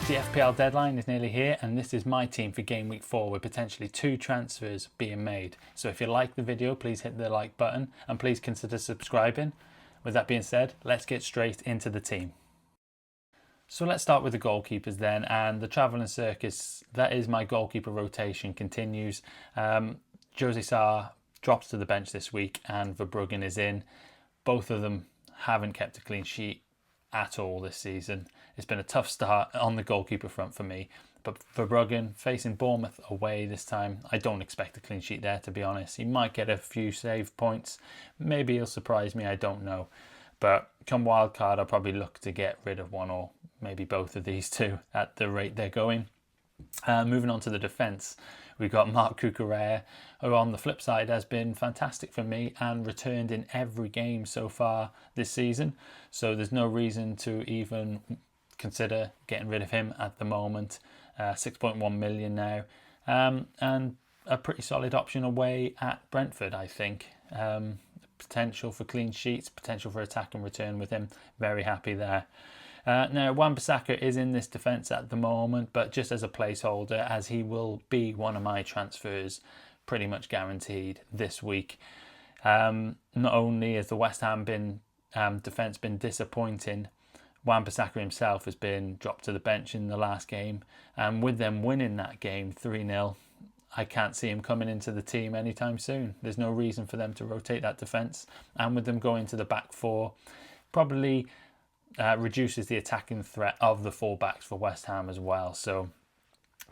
The FPL deadline is nearly here, and this is my team for Game Week 4 with potentially 2 transfers being made. So if you like the video, please hit the like button and please consider subscribing. With that being said, let's get straight into the team. So let's start with the goalkeepers then, and the travelling circus, that is my goalkeeper rotation, continues. Jose Sarr drops to the bench this week and Verbruggen is in. Both of them haven't kept a clean sheet at all this season. It's been a tough start on the goalkeeper front for me, but Verbruggen facing Bournemouth away this time, I don't expect a clean sheet there, to be honest. He might get a few save points, maybe he'll surprise me, I don't know. But come wildcard, I'll probably look to get rid of one or maybe both of these two at the rate they're going. Moving on to the defence, we've got Marc Cucurella, who on the flip side has been fantastic for me and returned in every game so far this season. So there's no reason to even consider getting rid of him at the moment. 6.1 million now, and a pretty solid option away at Brentford, I think. Potential for clean sheets, potential for attack and return with him. Very happy there. Now, Wan-Bissaka is in this defence at the moment, but just as a placeholder, as he will be one of my transfers pretty much guaranteed this week. Not only has the West Ham defence been disappointing, Wan-Bissaka himself has been dropped to the bench in the last game, and with them winning that game 3-0, I can't see him coming into the team anytime soon. There's no reason for them to rotate that defence, and with them going to the back four, probably reduces the attacking threat of the fullbacks for West Ham as well. So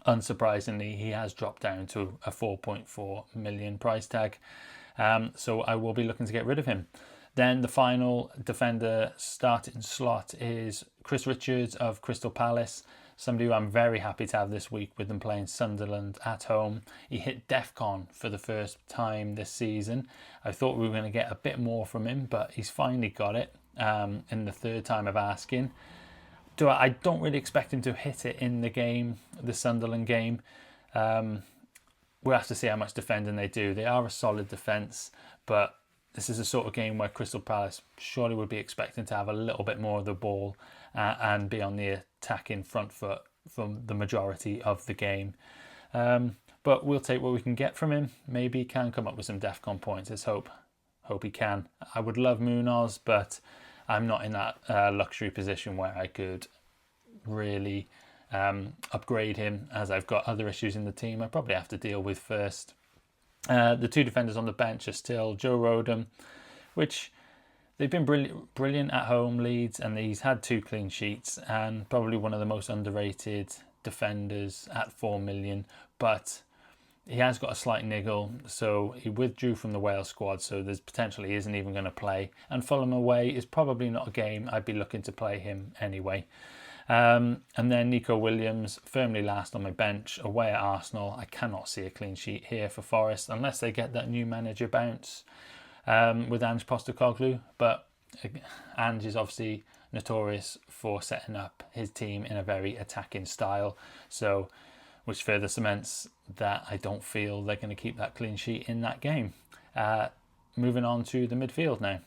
unsurprisingly, he has dropped down to a 4.4 million price tag. So I will be looking to get rid of him. Then the final defender starting slot is Chris Richards of Crystal Palace, somebody who I'm very happy to have this week with them playing Sunderland at home. He hit DEFCON for the first time this season. I thought we were going to get a bit more from him, but he's finally got it in the third time of asking. I don't really expect him to hit it in the game, the Sunderland game. We'll have to see how much defending they do. They are a solid defence, but this is a sort of game where Crystal Palace surely would be expecting to have a little bit more of the ball and be on the attacking front foot for the majority of the game. But we'll take what we can get from him. Maybe he can come up with some DEFCON points. Let's hope he can. I would love Munoz, but I'm not in that luxury position where I could really upgrade him, as I've got other issues in the team I probably have to deal with first. The two defenders on the bench are still Joe Rodham, which they've been brilliant at home, Leeds, and he's had 2 clean sheets and probably one of the most underrated defenders at 4 million, but he has got a slight niggle, so he withdrew from the Wales squad, so there's potential he isn't even going to play. And Fulham away is probably not a game I'd be looking to play him anyway. And then Nico Williams, firmly last on my bench, away at Arsenal. I cannot see a clean sheet here for Forest unless they get that new manager bounce with Ange Postecoglou. But Ange is obviously notorious for setting up his team in a very attacking style, so which further cements that I don't feel they're going to keep that clean sheet in that game. Moving on to the midfield now.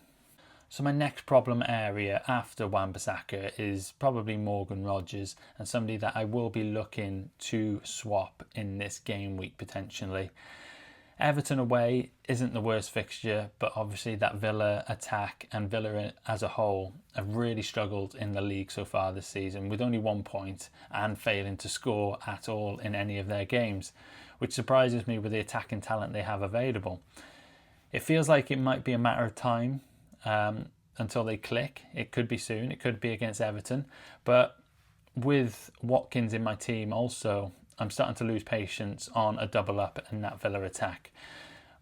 So my next problem area after Wan-Bissaka is probably Morgan Rogers, and somebody that I will be looking to swap in this game week potentially. Everton away isn't the worst fixture, but obviously that Villa attack and Villa as a whole have really struggled in the league so far this season, with only 1 point and failing to score at all in any of their games, which surprises me with the attacking talent they have available. It feels like it might be a matter of time until they click. It could be soon, it could be against Everton, but with Watkins in my team also, I'm starting to lose patience on a double up in that Villa attack.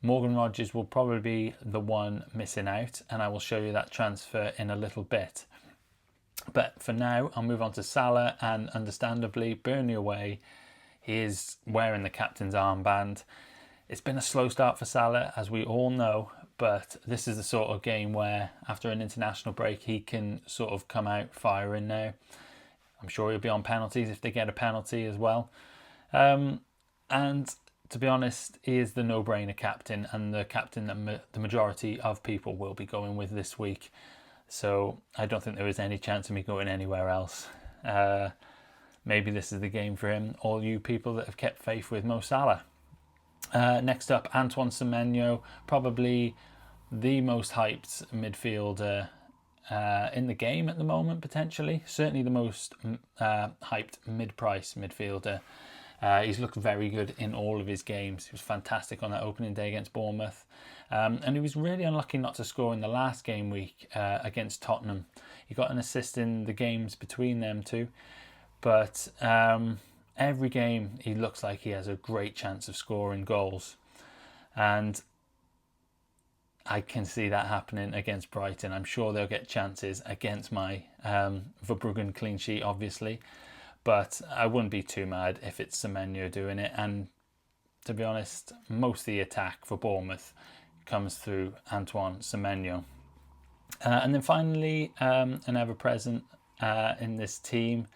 Morgan Rogers will probably be the one missing out, and I will show you that transfer in a little bit. But for now, I'll move on to Salah, and understandably, Burnley away, he is wearing the captain's armband. It's been a slow start for Salah, as we all know, but this is the sort of game where, after an international break, he can sort of come out firing now. I'm sure he'll be on penalties if they get a penalty as well. And to be honest, he is the no-brainer captain, and the captain that the majority of people will be going with this week. So I don't think there is any chance of me going anywhere else. maybe this is the game for him. All you people that have kept faith with Mo Salah. Next up, Antoine Semenyo, probably the most hyped midfielder in the game at the moment, potentially. Certainly the most hyped mid-price midfielder. He's looked very good in all of his games. He was fantastic on that opening day against Bournemouth. And he was really unlucky not to score in the last game week against Tottenham. He got an assist in the games between them two. But every game he looks like he has a great chance of scoring goals. And I can see that happening against Brighton. I'm sure they'll get chances against my Verbruggen clean sheet, obviously. But I wouldn't be too mad if it's Semenyo doing it. And to be honest, most of the attack for Bournemouth comes through Antoine Semenyo. And then finally, an ever-present in this team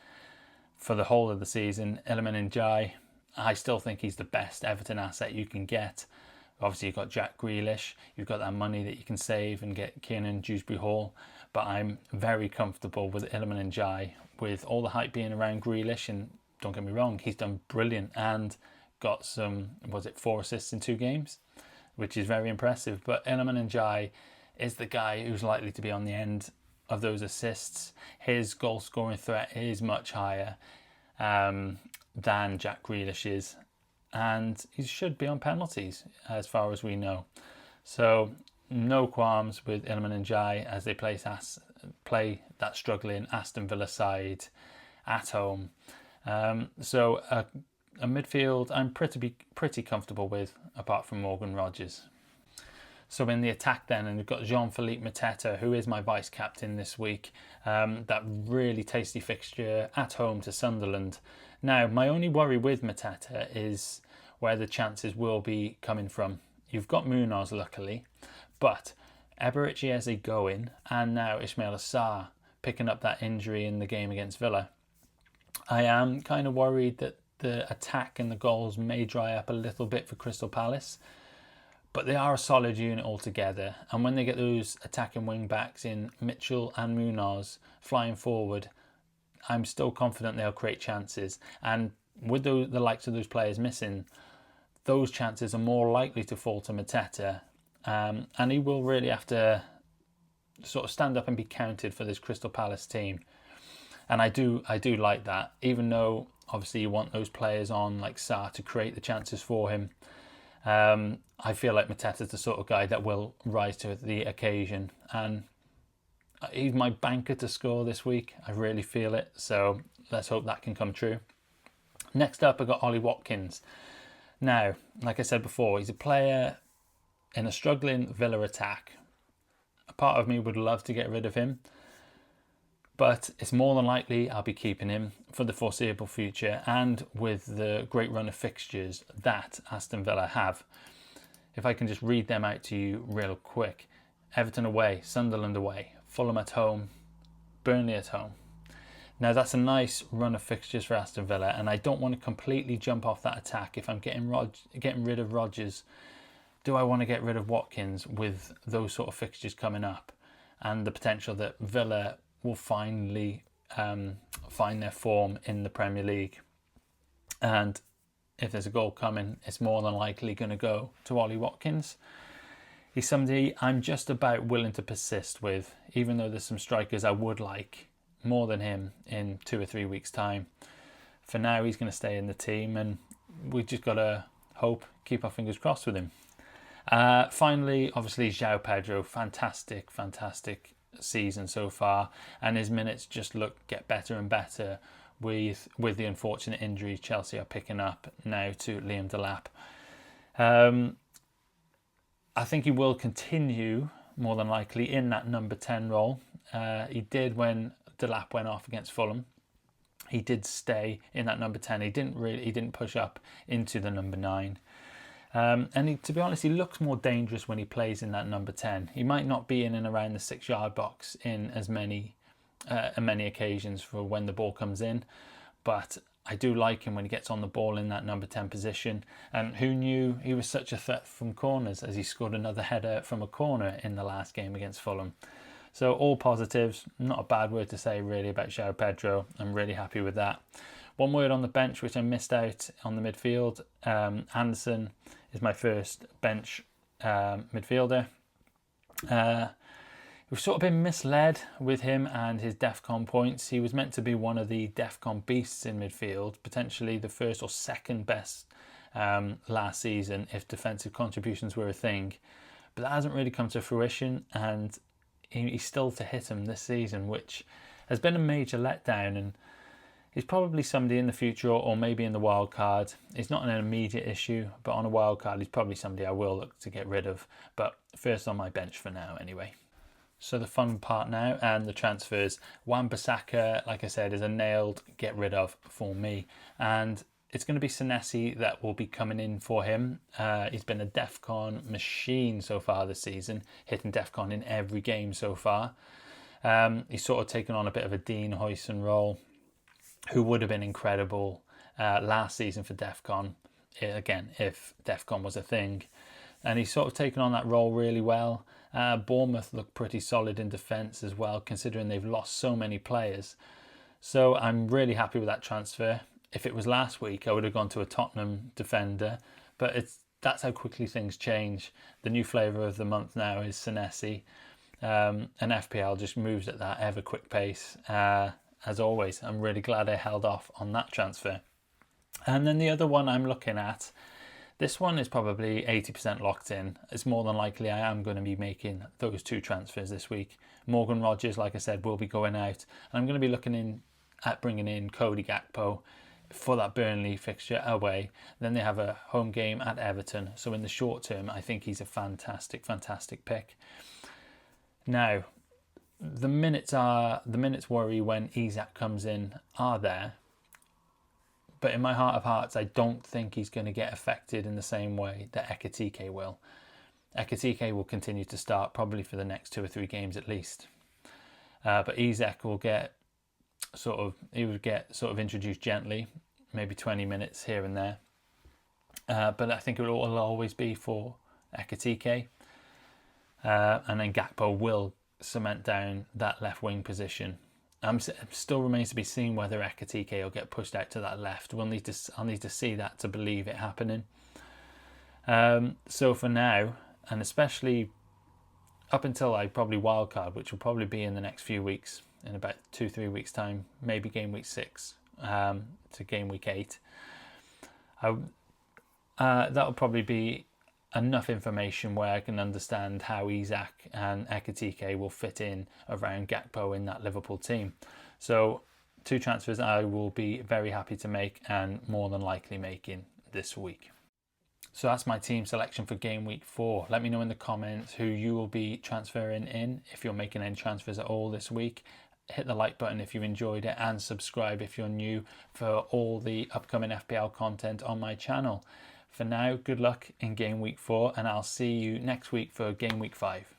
for the whole of the season, Iliman Ndiaye. I still think he's the best Everton asset you can get. Obviously, you've got Jack Grealish. You've got that money that you can save and get Kiernan Dewsbury-Hall. But I'm very comfortable with Iliman Ndiaye, with all the hype being around Grealish. And don't get me wrong, he's done brilliant and got some, 4 assists in 2 games, which is very impressive. But Iliman Ndiaye is the guy who's likely to be on the end of those assists. His goal scoring threat is much higher than Jack Grealish is, and he should be on penalties as far as we know. So no qualms with Iliman Ndiaye as they play that struggling Aston Villa side at home. So a midfield I'm pretty comfortable with, apart from Morgan Rogers. So in the attack then, and we've got Jean-Philippe Mateta, who is my vice-captain this week. That really tasty fixture at home to Sunderland. Now, my only worry with Mateta is where the chances will be coming from. You've got Munoz, luckily, but Eberechi Eze going, and now Ismail Assar picking up that injury in the game against Villa. I am kind of worried that the attack and the goals may dry up a little bit for Crystal Palace. But they are a solid unit altogether. And when they get those attacking wing-backs in Mitchell and Munoz flying forward, I'm still confident they'll create chances. And with the likes of those players missing, those chances are more likely to fall to Mateta. And he will really have to sort of stand up and be counted for this Crystal Palace team. And I do like that, even though obviously you want those players on like Sarr to create the chances for him. I feel like Mateta's the sort of guy that will rise to the occasion, and he's my banker to score this week. I really feel it, so let's hope that can come true. Next up, I got Ollie Watkins. Now, like I said before, he's a player in a struggling Villa attack. A part of me would love to get rid of him, but it's more than likely I'll be keeping him for the foreseeable future, and with the great run of fixtures that Aston Villa have. If I can just read them out to you real quick. Everton away, Sunderland away, Fulham at home, Burnley at home. Now that's a nice run of fixtures for Aston Villa, and I don't want to completely jump off that attack. If I'm getting rid of Rodgers, do I want to get rid of Watkins with those sort of fixtures coming up and the potential that Villa will finally find their form in the Premier League? And if there's a goal coming, it's more than likely going to go to Ollie Watkins. He's somebody I'm just about willing to persist with, even though there's some strikers I would like more than him in 2 or 3 weeks' time. For now, he's going to stay in the team, and we just got to hope, keep our fingers crossed with him. Finally, obviously, João Pedro, fantastic season so far, and his minutes just get better and better with the unfortunate injury Chelsea are picking up now to Liam Delap. I think he will continue more than likely in that number 10 role. He did when Delap went off against Fulham. He did stay in that number 10. He didn't push up into the number 9. And to be honest, he looks more dangerous when he plays in that number 10. He might not be in and around the 6-yard box in as many occasions for when the ball comes in, but I do like him when he gets on the ball in that number 10 position. And who knew he was such a threat from corners, as he scored another header from a corner in the last game against Fulham. So all positives, not a bad word to say really about João Pedro. I'm really happy with that. One word on the bench, which I missed out on the midfield. Anderson is my first bench midfielder. We've sort of been misled with him and his DEFCON points. He was meant to be one of the DEFCON beasts in midfield, potentially the first or second best last season if defensive contributions were a thing. But that hasn't really come to fruition, and he's still to hit him this season, which has been a major letdown. And he's probably somebody in the future or maybe in the wild card. It's not an immediate issue, but on a wild card, he's probably somebody I will look to get rid of. But first on my bench for now anyway. So the fun part now and the transfers. Wan-Bissaka, like I said, is a nailed get rid of for me. And it's going to be Senesi that will be coming in for him. He's been a DEFCON machine so far this season, hitting DEFCON in every game so far. He's sort of taken on a bit of a Dean Huijsen role, who would have been incredible last season for DEFCON, again, if DEFCON was a thing. And he's sort of taken on that role really well. Bournemouth look pretty solid in defence as well, considering they've lost so many players. So I'm really happy with that transfer. If it was last week, I would have gone to a Tottenham defender, but that's how quickly things change. The new flavour of the month now is Senesi, and FPL just moves at that ever quick pace. As always, I'm really glad I held off on that transfer. And then the other one I'm looking at, this one is probably 80% locked in. It's more than likely I am going to be making those two transfers this week. Morgan Rogers, like I said, will be going out. And I'm going to be looking at bringing in Cody Gakpo for that Burnley fixture away. Then they have a home game at Everton. So in the short term, I think he's a fantastic, fantastic pick. Now, the minutes worry when Isak comes in are there. But in my heart of hearts, I don't think he's going to get affected in the same way that Ekitike will. Ekitike will continue to start probably for the next 2 or 3 games at least. But Isak will get sort of introduced gently, maybe 20 minutes here and there. But I think it will always be for Ekitike. And then Gakpo will cement down that left wing position. Still remains to be seen whether Ekitike will get pushed out to that left. I'll need to see that to believe it happening. So for now, and especially up until probably wildcard, which will probably be in the next few weeks, in about 2-3 weeks time, maybe game week 6 to game week 8, that'll probably be enough information where I can understand how Isak and Ekitike will fit in around Gakpo in that Liverpool team. So 2 transfers I will be very happy to make and more than likely making this week. So that's my team selection for game week 4. Let me know in the comments who you will be transferring in, if you're making any transfers at all this week. Hit the like button if you enjoyed it and subscribe if you're new for all the upcoming FPL content on my channel. For now, good luck in game week 4 and I'll see you next week for game week 5.